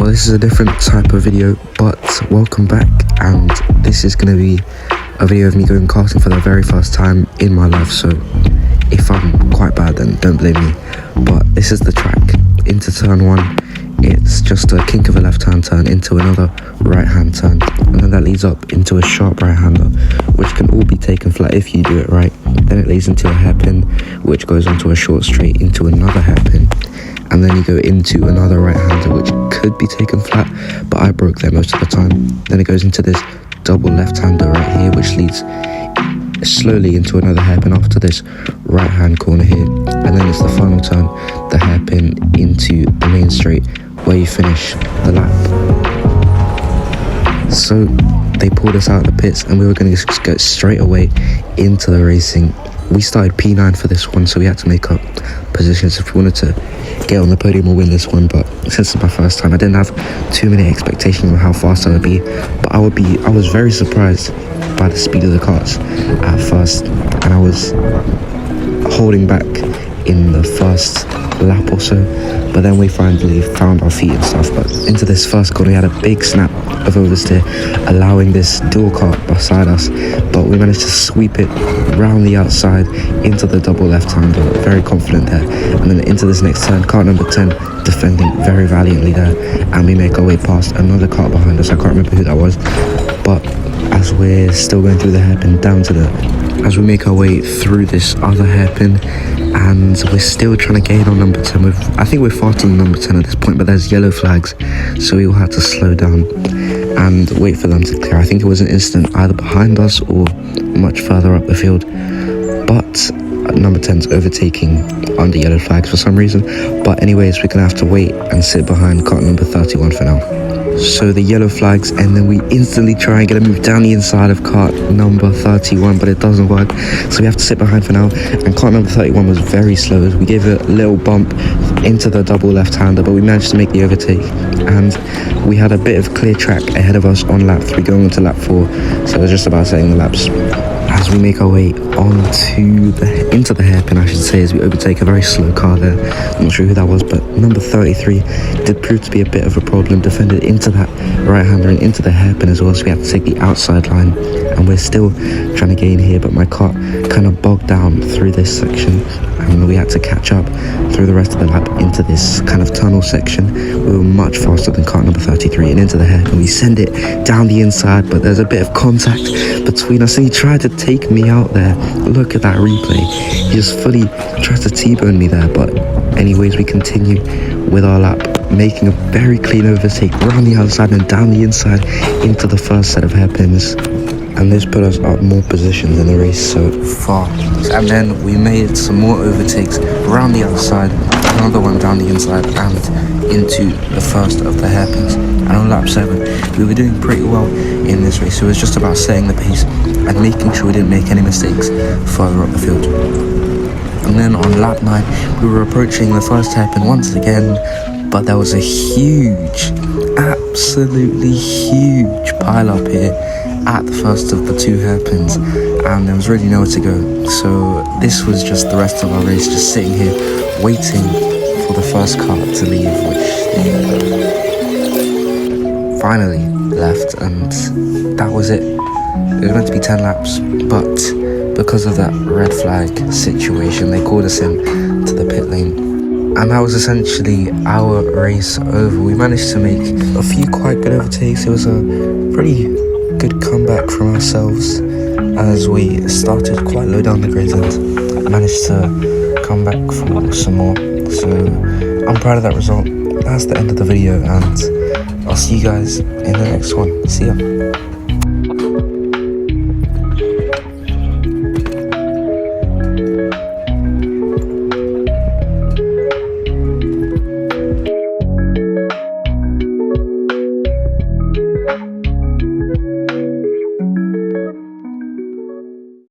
Well, this is a different type of video, but welcome back, and this is going to be a video of me going karting for the very first time in my life. So if I'm quite bad, then don't blame me. But this is the track. Into turn one, it's just a kink of a left-hand turn into another right-hand turn, and then that leads up into a sharp right-hander, which can all be taken flat if you do it right. Then it leads into a hairpin, which goes onto a short straight into another hairpin, and then you go into another right-hander, which could be taken flat, but I broke there most of the time. Then it goes into this double left-hander right here, which leads slowly into another hairpin after this right-hand corner here, and then it's the final turn, the hairpin into the main straight, where you finish the lap. So they pulled us out of the pits, and we were going to go straight away into the racing. We started P9 for this one, so we had to make up positions if we wanted to get on the podium or win this one. But since it's my first time, I didn't have too many expectations of how fast I would be, but I was very surprised by the speed of the karts at first, and I was holding back in the first lap or so, but then we finally found our feet and stuff. But into this first corner, we had a big snap of oversteer, allowing this dual kart beside us, but we managed to sweep it round the outside into the double left-hander, very confident there. And then into this next turn, kart number 10 defending very valiantly there, and we make our way past another kart behind us. I can't remember who that was, but as we're still going through the hairpin as we make our way through this other hairpin, and we're still trying to gain on number 10. I think we're faster than number 10 at this point, but there's yellow flags, so we will have to slow down and wait for them to clear. I think it was an incident either behind us or much further up the field, but number 10's overtaking under yellow flags for some reason. But anyways, we're gonna have to wait and sit behind kart number 31 for now. So the yellow flags, and then we instantly try and get a move down the inside of kart number 31, but it doesn't work, so we have to sit behind for now. And kart number 31 was very slow. We gave it a little bump into the double left-hander, but we managed to make the overtake, and we had a bit of clear track ahead of us on lap 3 going into lap 4, so it was just about setting the laps. As we make our way into the hairpin, I should say, as we overtake a very slow car there. I'm not sure who that was, but number 33 did prove to be a bit of a problem, defended into that right-hander and into the hairpin as well, so we had to take the outside line, and we're still trying to gain here, but my car kind of bogged down through this section, and we had to catch up through the rest of the lap into this kind of tunnel section. We were much faster than car number 33, and into the hairpin we send it down the inside, but there's a bit of contact between us, and he tried to take me out there. Look at that replay, he just fully tried to T-bone me there. But anyways, we continue with our lap, making a very clean overtake around the outside and down the inside into the first set of hairpins, and this put us up more positions in the race so far. And then we made some more overtakes around the outside, another one down the inside and into the first of the hairpins. And on lap 7 we were doing pretty well in this race, so it was just about setting the pace and making sure we didn't make any mistakes further up the field. And then on lap 9 we were approaching the first hairpin once again, but there was a huge, absolutely huge pile up here at the first of the 2 hairpins, and there was really nowhere to go. So this was just the rest of our race, just sitting here waiting for the first car to leave, which finally left, and that was it. It was meant to be 10 laps, but because of that red flag situation, they called us in to the pit lane, and that was essentially our race over. We managed to make a few quite good overtakes. It was a pretty good comeback from ourselves, as we started quite low down the grid and managed to come back for some more. So I'm proud of that result. That's the end of the video, and I'll see you guys in the next one. See ya.